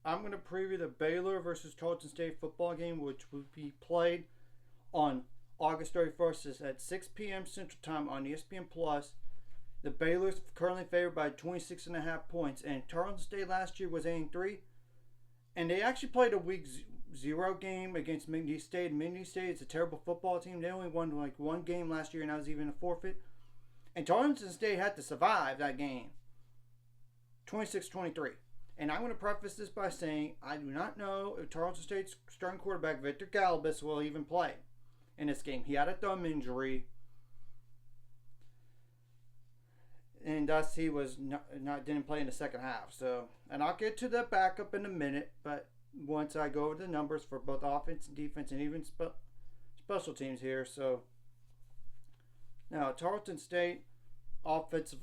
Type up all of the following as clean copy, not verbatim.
I'm going to preview the Baylor versus Tarleton State football game, which will be played on August 31st. It's at 6 p.m. Central Time on ESPN Plus. The Baylor's currently favored by 26.5 points, and Tarleton State last year was 8-3, and they actually played a week 0 game against Mindy State. Mindy State is a terrible football team. They only won like one game last year, and that was even a forfeit. And Tarleton State had to survive that game, 26-23. And I'm going to preface this by saying I do not know if Tarleton State's starting quarterback Victor Galbus will even play in this game. He had a thumb injury, and thus he was didn't play in the second half. So, and I'll get to the backup in a minute, but once I go over the numbers for both offense and defense and even special teams here. So now Tarleton State average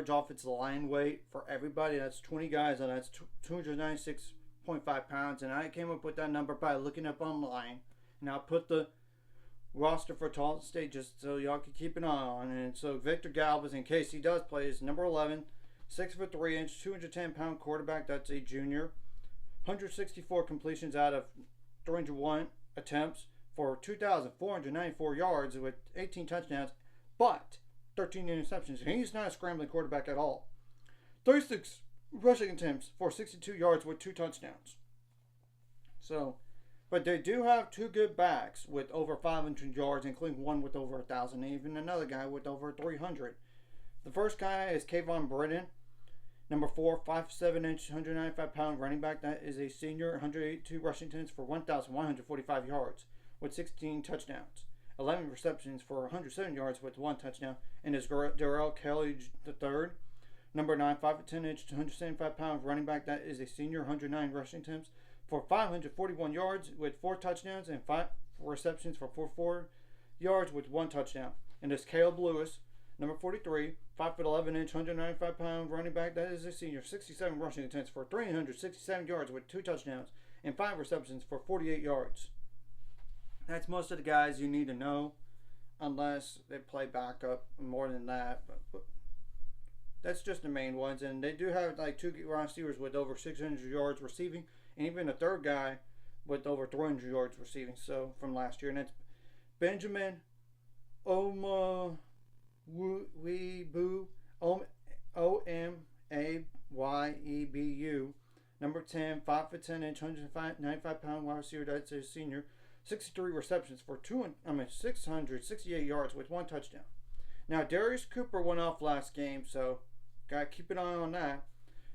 offensive line weight for everybody, that's 20 guys, and that's 296.5 pounds. And I came up with that number by looking up online, and I'll put the roster for Tarleton State just so y'all can keep an eye on. And so Victor Galvez, in case he does play, is number 11, 6'3", 210-pound quarterback. That's a junior. 164 completions out of 301 attempts for 2,494 yards with 18 touchdowns, but 13 interceptions. He's not a scrambling quarterback at all. 36 rushing attempts for 62 yards with 2 touchdowns. So, but they do have 2 good backs with over 500 yards, including one with over 1,000, and even another guy with over 300. The first guy is Kayvon Britton, number 4, 5'7", 195-pound running back. That is a senior, 182 rushing attempts for 1,145 yards with 16 touchdowns. 11 receptions for 107 yards with 1 touchdown. And is Darrell Kelly III, number 9, 5'10", 175-pound running back. That is a senior, 109 rushing attempts for 541 yards with 4 touchdowns and 5 receptions for 44 yards with 1 touchdown. And is Caleb Lewis, number 43, 5'11", 195-pound running back. That is a senior, 67 rushing attempts for 367 yards with 2 touchdowns and 5 receptions for 48 yards. That's most of the guys you need to know, unless they play backup more than that. But that's just the main ones. And they do have like 2 receivers with over 600 yards receiving, and even a third guy with over 300 yards receiving. So from last year, and that's Benjamin Omayebu, Omayebu, number 10, 5'10", 195-pound wide receiver. That's a senior. 63 receptions for 668 yards with 1 touchdown. Now, Darius Cooper went off last game, so gotta keep an eye on that.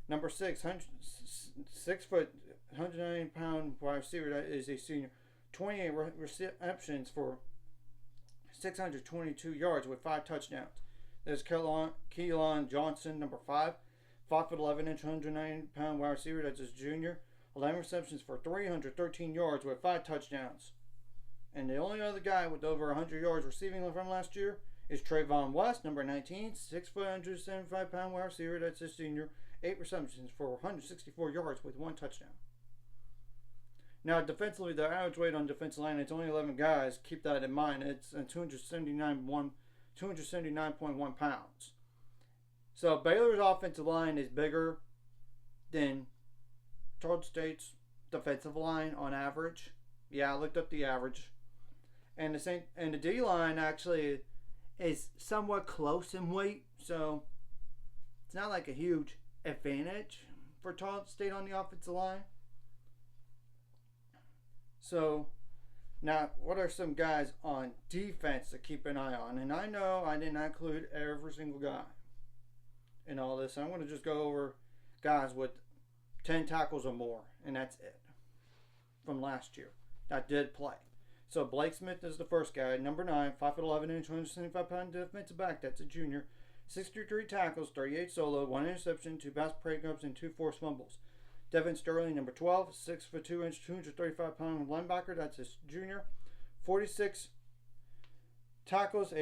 Number 6, 6 foot, 190-pound wide receiver. That is a senior. 28 receptions for 622 yards with 5 touchdowns. There's Keelan Johnson, number 5, 5'11", 190-pound wide receiver. That's his junior. 11 receptions for 313 yards with 5 touchdowns. And the only other guy with over 100 yards receiving from last year is Trayvon West, number 19, 6 foot, 175-pound wide receiver. That's his senior. 8 receptions for 164 yards with 1 touchdown. Now, defensively, the average weight on defensive line, it's only 11 guys. Keep that in mind. It's 279.1 pounds. So Baylor's offensive line is bigger than Tarleton State's defensive line on average. Yeah, I looked up the average. And the D line actually is somewhat close in weight, so it's not like a huge advantage for Tarleton State on the offensive line. So now, what are some guys on defense to keep an eye on? And I know I did not include every single guy in all this. I'm going to just go over guys with 10 tackles or more, and that's it from last year that did play. So Blake Smith is the first guy, number 9, 5'11", 175-pound defensive back. That's a junior. 63 tackles, 38 solo, 1 interception, 2 pass breakups, and 2 forced fumbles. Devin Sterling, number 12, 6'2", 235-pound linebacker. That's his junior. 46 tackles,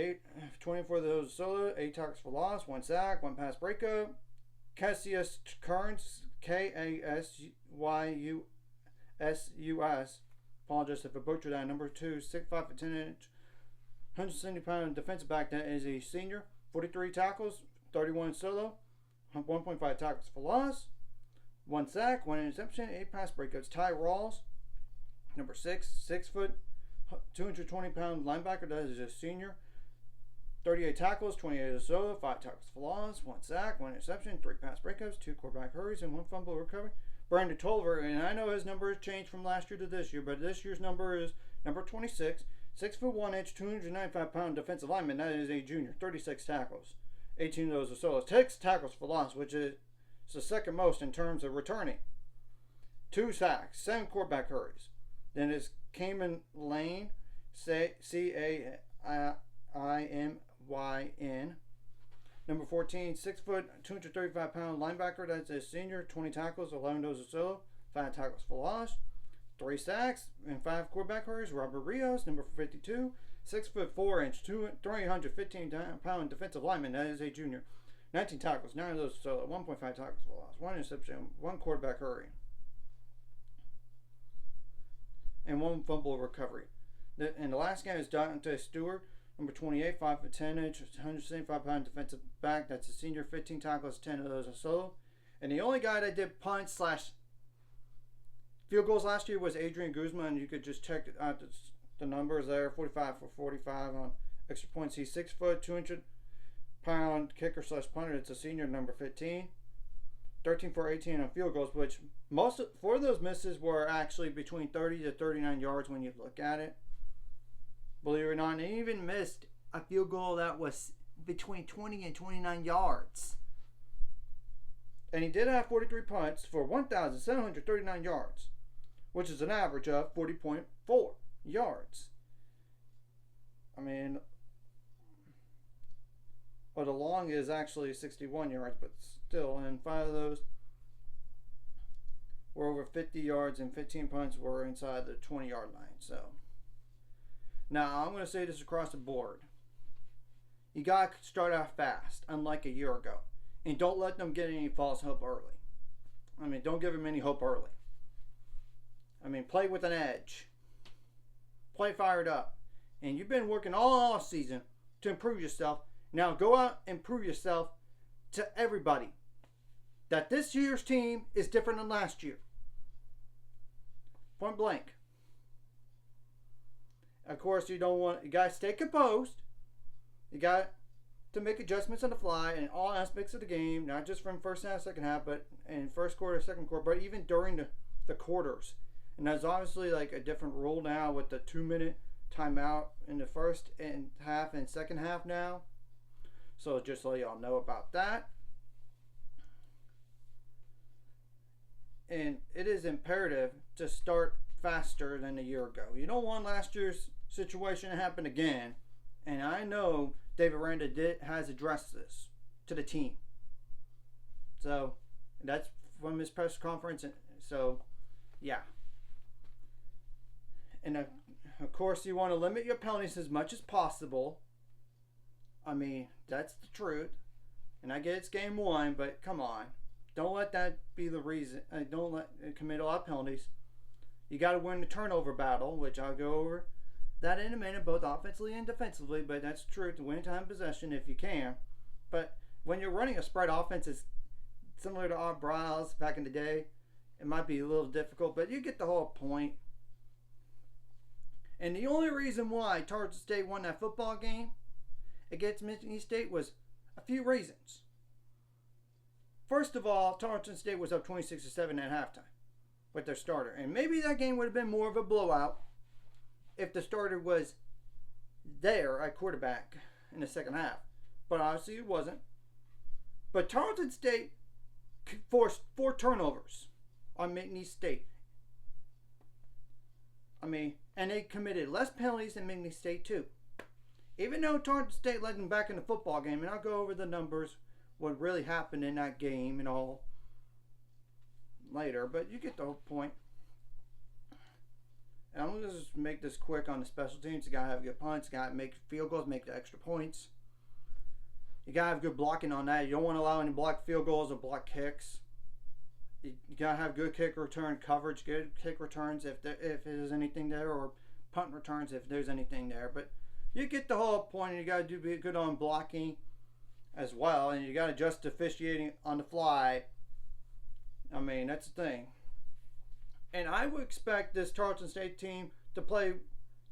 24 of those solo, 8 tackles for loss, 1 sack, 1 pass breakup. Cassius Kearns, Kasyusus. Apologize if I butchered that. Number 2, 6'5", 170-pound defensive back. That is a senior. 43 tackles, 31 solo, 1.5 tackles for loss. 1 sack, 1 interception, 8 pass breakups. Ty Rawls, number 6, 6 foot, 220-pound linebacker. That is a senior. 38 tackles, 28 of solo, 5 tackles for loss, 1 sack, 1 interception, 3 pass breakups, 2 quarterback hurries, and 1 fumble recovery. Brandon Tolliver, and I know his number has changed from last year to this year, but this year's number is number 26, 6 foot 1 inch, 295-pound defensive lineman. That is a junior. 36 tackles, 18 of those are solos. 6 tackles for loss, which is the second most in terms of returning. 2 sacks, 7 quarterback hurries. Then is Cayman Lane, Caimyn, number 14, 6 foot, 235-pound linebacker. That's a senior. 20 tackles, 11 of those are solo, 5 tackles for loss, 3 sacks, and 5 quarterback hurries. Robert Rios, number 52, 6 foot 4 inch, 315-pound defensive lineman. That is a junior. 19 tackles, 9 of those are solo, 1.5 tackles for loss, 1 interception, 1 quarterback hurry, and 1 fumble recovery. And the last guy is Dante Stewart, number 28, 5 foot 10 inch, 175-pound defensive back. That's a senior. 15 tackles, 10 of those are solo. And the only guy that did punts / field goals last year was Adrian Guzman. You could just check out the numbers there. 45 for 45 on extra points. He's 6 foot, 200-pound kicker / punter. It's a senior, number 15. 13 for 18 on field goals, which 4 of those misses were actually between 30 to 39 yards when you look at it. Believe it or not, and he even missed a field goal that was between 20 and 29 yards. And he did have 43 punts for 1,739 yards, which is an average of 40.4 yards. I mean, but the long is actually 61 yards, but still, and 5 of those were over 50 yards, and 15 punts were inside the 20-yard line. So, now I'm going to say this across the board. You got to start out fast, unlike a year ago. And don't let them get any false hope early. I mean, don't give them any hope early. I mean, play with an edge. Play fired up. And you've been working all off season to improve yourself. Now go out and prove yourself to everybody that this year's team is different than last year. Point blank. Of course, you got to stay composed. You got to make adjustments on the fly in all aspects of the game, not just from first half, second half, but in first quarter, second quarter, but even during the quarters. And there's obviously like a different rule now with the 2-minute timeout in the first and half and second half now. So just so y'all know about that. And it is imperative to start faster than a year ago. You don't want last year's situation to happen again. And I know David Aranda has addressed this to the team. So that's from his press conference. And so, yeah. And of course, you want to limit your penalties as much as possible. I mean, that's the truth. And I get it's game 1, but come on. Don't let that be the reason. Don't commit a lot of penalties. You got to win the turnover battle, which I'll go over that in a minute, both offensively and defensively. But that's true to win time possession if you can. But when you're running a spread offense, it's similar to Art Briles back in the day. It might be a little difficult, but you get the whole point. And the only reason why Tarleton State won that football game against Michigan State was a few reasons. First of all, Tarleton State was up 26-7 at halftime with their starter. And maybe that game would have been more of a blowout if the starter was there at quarterback in the second half. But obviously it wasn't. But Tarleton State forced 4 turnovers on Michigan State. I mean, and they committed less penalties than Michigan State too. Even though Tarleton State led them back in the football game, and I'll go over the numbers, what really happened in that game and all later, but you get the whole point. And I'm going to just make this quick on the special teams. You got to have good punts, you got to make field goals, make the extra points. You got to have good blocking on that. You don't want to allow any blocked field goals or blocked kicks. You got to have good kick return coverage, good kick returns if there's anything there, or punt returns if there's anything there. But you get the whole point, and you got to be good on blocking as well, and you got to adjust officiating on the fly I mean, that's the thing. And I would expect this Tarleton State team to play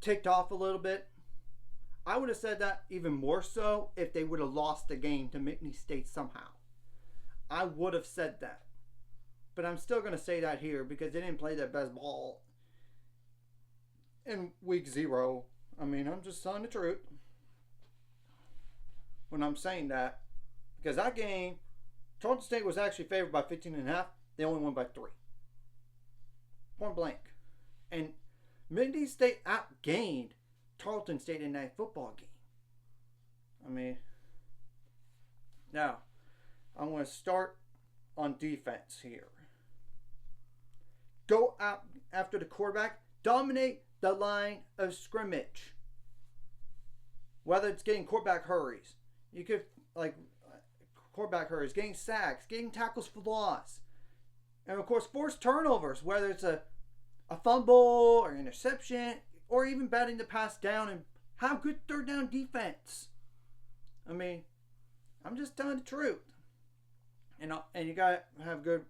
ticked off a little bit. I would have said that even more so if they would have lost the game to McNeese State somehow. I would have said that. But I'm still going to say that here because they didn't play their best ball in week 0. I mean, I'm just telling the truth when I'm saying that. Because that game, Tarleton State was actually favored by 15.5. They only won by 3. Point blank. And McNeese State outgained Tarleton State in that football game. I mean, now, I'm going to start on defense here. Go out after the quarterback. Dominate the line of scrimmage. Whether it's getting quarterback hurries. You could, quarterback hurries, getting sacks, getting tackles for loss. And, of course, force turnovers, whether it's a fumble or interception or even batting the pass down and have good third down defense. I mean, I'm just telling the truth. And you got to have good,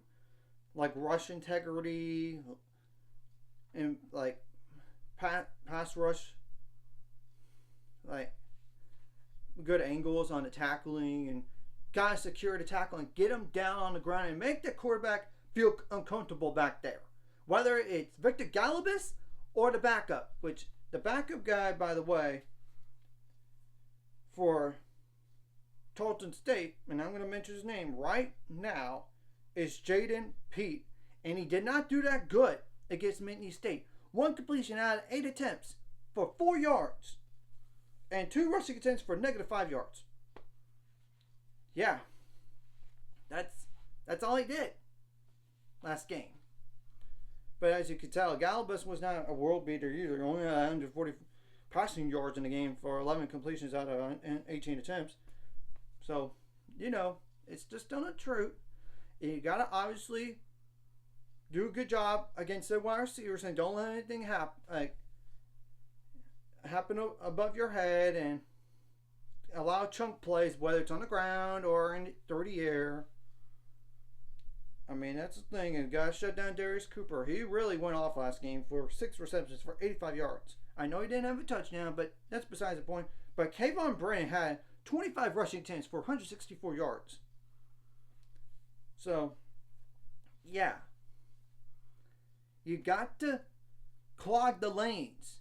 rush integrity and, pass rush, good angles on the tackling and got to secure the tackle and get them down on the ground and make the quarterback feel uncomfortable back there. Whether it's Victor Galibus or the backup, which the backup guy, by the way, for Tarleton State, and I'm going to mention his name right now, is Jaden Pete. And he did not do that good against McNeese State. 1 completion out of 8 attempts for 4 yards. And 2 rushing attempts for -5 yards. Yeah. That's all he did last game. But as you can tell, Galibus was not a world beater either. He only had 140 passing yards in the game for 11 completions out of 18 attempts. So, it's just still the truth. You got to obviously do a good job against the wide receivers and don't let anything happen above your head and allow chunk plays, whether it's on the ground or through the air. I mean, that's the thing. And got to shut down Darius Cooper. He really went off last game for 6 receptions for 85 yards. I know he didn't have a touchdown, but that's besides the point. But Kayvon Brennan had 25 rushing attempts for 164 yards. So, yeah. You got to clog the lanes.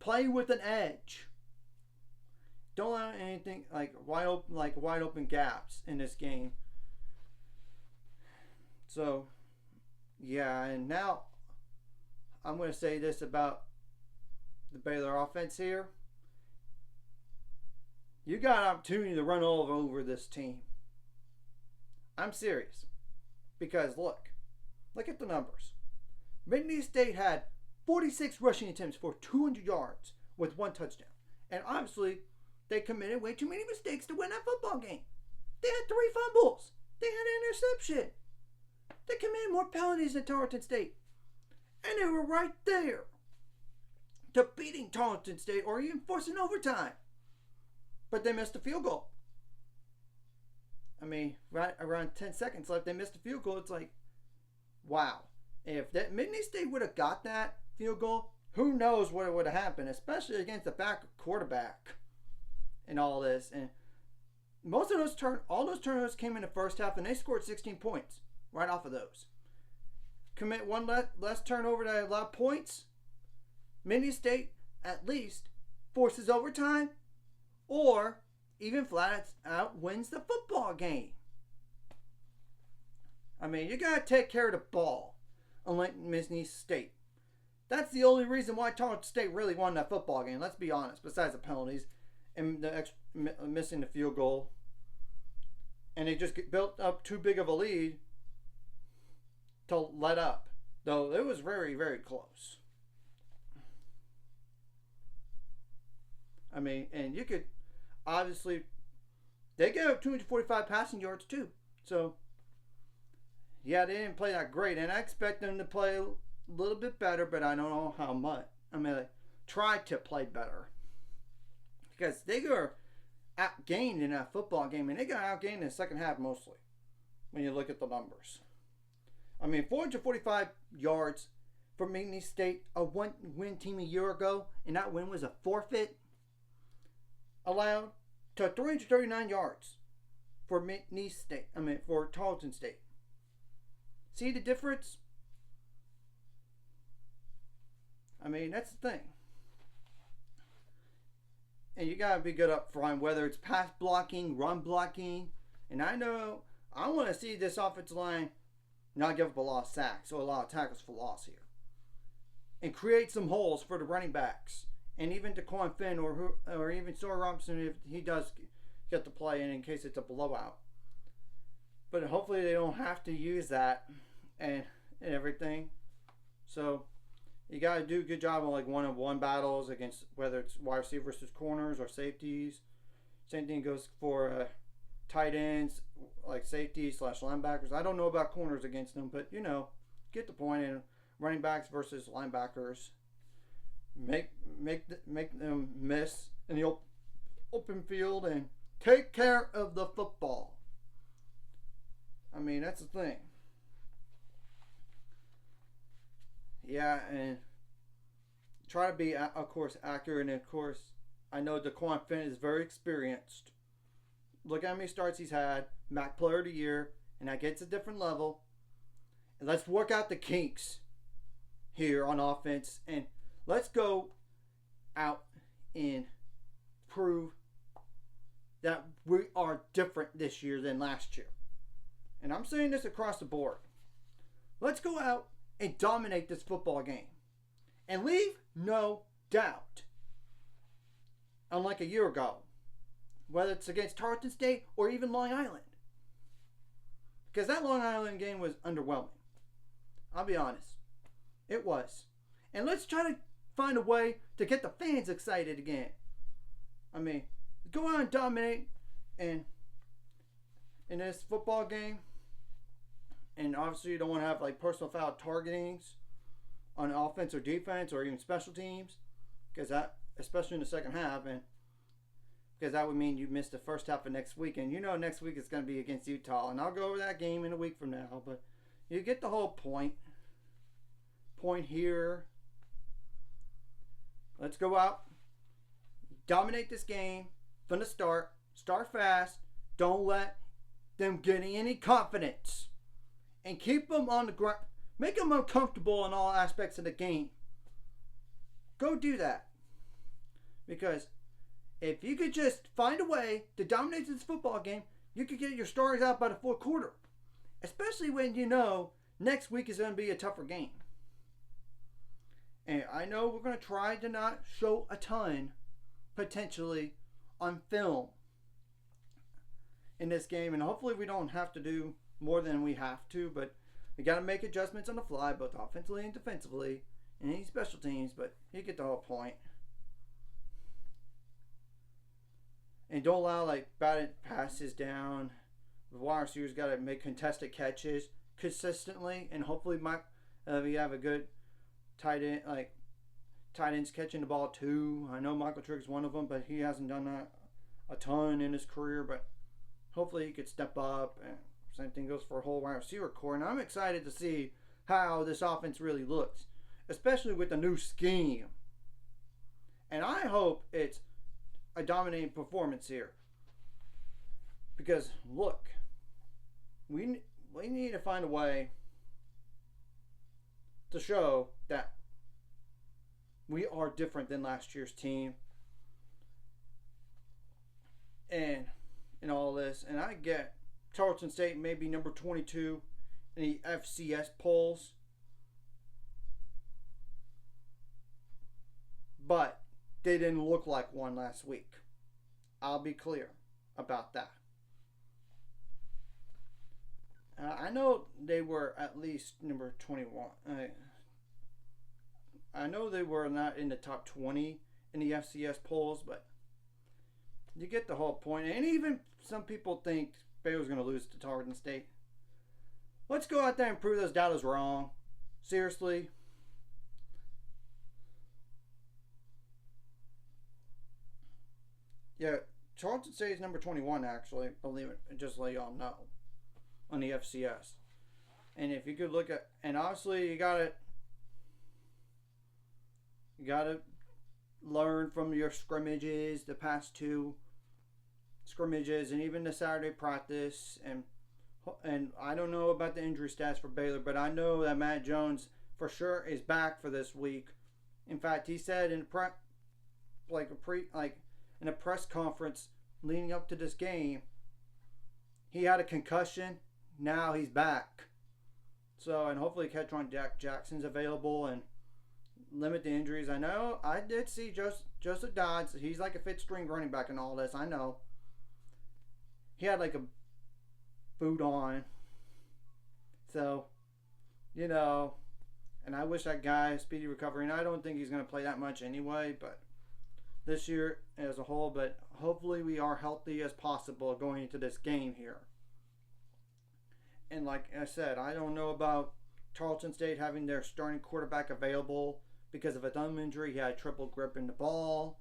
Play with an edge. Don't allow anything wide open gaps in this game. So, yeah, and now I'm going to say this about the Baylor offense here. You got an opportunity to run all over this team. I'm serious. Because look at the numbers. McNeese State had 46 rushing attempts for 200 yards with 1 touchdown. And obviously, they committed way too many mistakes to win that football game. They had 3 fumbles. They had an interception. They committed more penalties than Tarleton State. And they were right there to beating Tarleton State or even forcing overtime. But they missed a field goal. I mean, right around 10 seconds left, they missed a field goal. It's like, wow. If that McNeese State would have got that field goal, who knows what would have happened, especially against the back quarterback and all this. And most of those all those turnovers came in the first half, and they scored 16 points right off of those. Commit one less turnover that allowed points. McNeese State at least forces overtime, or even flat out wins the football game. I mean, you got to take care of the ball, unlike McNeese State. That's the only reason why Tarleton State really won that football game, let's be honest, besides the penalties and the missing the field goal. And they just built up too big of a lead to let up, though it was very, very close. I mean, and you could obviously, they gave up 245 passing yards too. So, yeah, they didn't play that great, and I expect them to play a little bit better, but I don't know how much. I mean, they tried to play better because they were outgained in that football game, and they got outgained in the second half mostly when you look at the numbers. I mean, 445 yards for McNeese State, a one-win team a year ago, and that win was a forfeit allowed, to 339 yards for McNeese State. I mean, for Tarleton State. See the difference? I mean, that's the thing. And you got to be good up front, whether it's pass blocking, run blocking. And I know I want to see this offensive line not give up a lot of sacks or a lot of tackles for loss here. And create some holes for the running backs. And even DeQuan Finn or even Sawyer Robinson if he does get to play in case it's a blowout. But hopefully they don't have to use that and everything. So you got to do a good job on like one-on-one battles against whether it's wide receivers versus corners or safeties. Same thing goes for tight ends, like safeties / linebackers. I don't know about corners against them, but get the point. And running backs versus linebackers, make them miss in the open field and take care of the football. I mean, that's the thing. Yeah, and try to be, of course, accurate. And, of course, I know DeQuan Finn is very experienced. Look how many starts he's had. MAC Player of the Year. And that gets a different level. And let's work out the kinks here on offense. And let's go out and prove that we are different this year than last year. And I'm saying this across the board. Let's go out and dominate this football game. And leave no doubt. Unlike a year ago. Whether it's against Tarleton State or even Long Island. Because that Long Island game was underwhelming. I'll be honest. It was. And let's try to find a way to get the fans excited again. I mean, go out and dominate in this football game. And obviously you don't want to have like personal foul targetings on offense or defense or even special teams. Because that, especially in the second half, and because that would mean you missed the first half of next week. And next week it's going to be against Utah. And I'll go over that game in a week from now. But you get the whole point. Point here. Let's go out. Dominate this game from the start. Start fast. Don't let them get any confidence. And keep them on the ground. Make them uncomfortable in all aspects of the game. Go do that. Because if you could just find a way to dominate this football game, you could get your stars out by the fourth quarter. Especially when next week is going to be a tougher game. And I know we're going to try to not show a ton, potentially, on film in this game. And hopefully we don't have to do more than we have to. But we got to make adjustments on the fly, both offensively and defensively, and any special teams. But you get the whole point. And don't allow bad passes down. The wide receivers got to make contested catches consistently, and hopefully, we have a good tight end, tight ends catching the ball too. I know Michael Trigger's one of them, but he hasn't done that a ton in his career. But hopefully, he could step up. And same thing goes for a whole wide receiver core. And I'm excited to see how this offense really looks, especially with the new scheme. And I hope it's a dominating performance here. Because look, we need to find a way to show that we are different than last year's team. And in all this, and I get Tarleton State may be number 22 in the FCS polls. But they didn't look like one last week. I'll be clear about that. I know they were at least number 21. I know they were not in the top 20 in the FCS polls, but you get the whole point. And even some people think Baylor's going to lose to Tarleton State. Let's go out there and prove those doubters wrong. Seriously. Yeah, Tarleton State is number 21, actually. Believe it. Just let y'all know. On the FCS. And if you could look at, and obviously you gotta learn from your scrimmages, the past two scrimmages, and even the Saturday practice. And I don't know about the injury stats for Baylor, but I know that Matt Jones for sure is back for this week. In fact, he said in in a press conference leading up to this game, he had a concussion. Now he's back. So, and hopefully Ketron Jackson's available and limit the injuries. I know I did see Joseph Dodds. He's like a fifth string running back in all this. I know. He had like a boot on. So, and I wish that guy speedy recovery. And I don't think he's going to play that much anyway, but this year as a whole. But hopefully we are healthy as possible going into this game here. And like I said, I don't know about Tarleton State having their starting quarterback available because of a thumb injury. He had triple grip in the ball.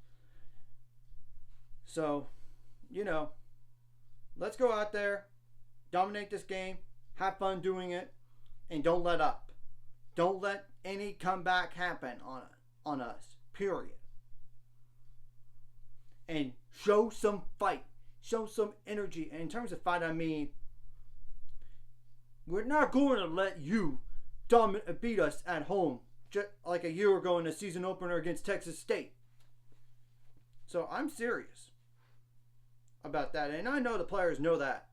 So, let's go out there, dominate this game, have fun doing it, and don't let up. Don't let any comeback happen on us, period. And show some fight. Show some energy. And in terms of fight, I mean, we're not going to let you beat us at home just like a year ago in the season opener against Texas State. So I'm serious about that. And I know the players know that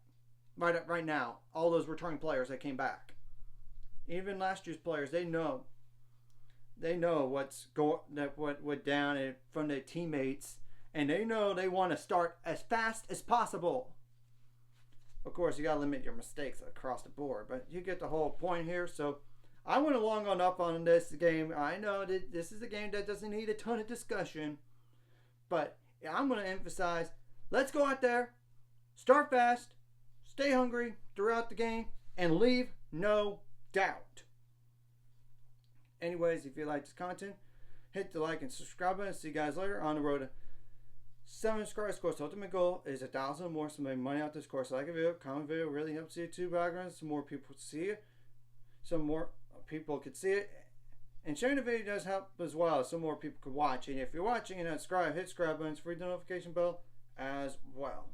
right now. All those returning players that came back. Even last year's players, they know what went down from their teammates. And they know they want to start as fast as possible. Of course, you got to limit your mistakes across the board, but you get the whole point here. So I went along up on this game. I know that this is a game that doesn't need a ton of discussion, but I'm going to emphasize, let's go out there, start fast, stay hungry throughout the game, and leave no doubt. Anyways, if you like this content, hit the like and subscribe button. See you guys later on the road to 7 subscribers. Course, the ultimate goal is 1,000 or more. So make money out this course. Like a video, comment video, really helps YouTube algorithms. Some more people see it. Some more people could see it. And sharing the video does help as well. So more people could watch. And if you're watching and not subscribe, hit subscribe button for the notification bell as well.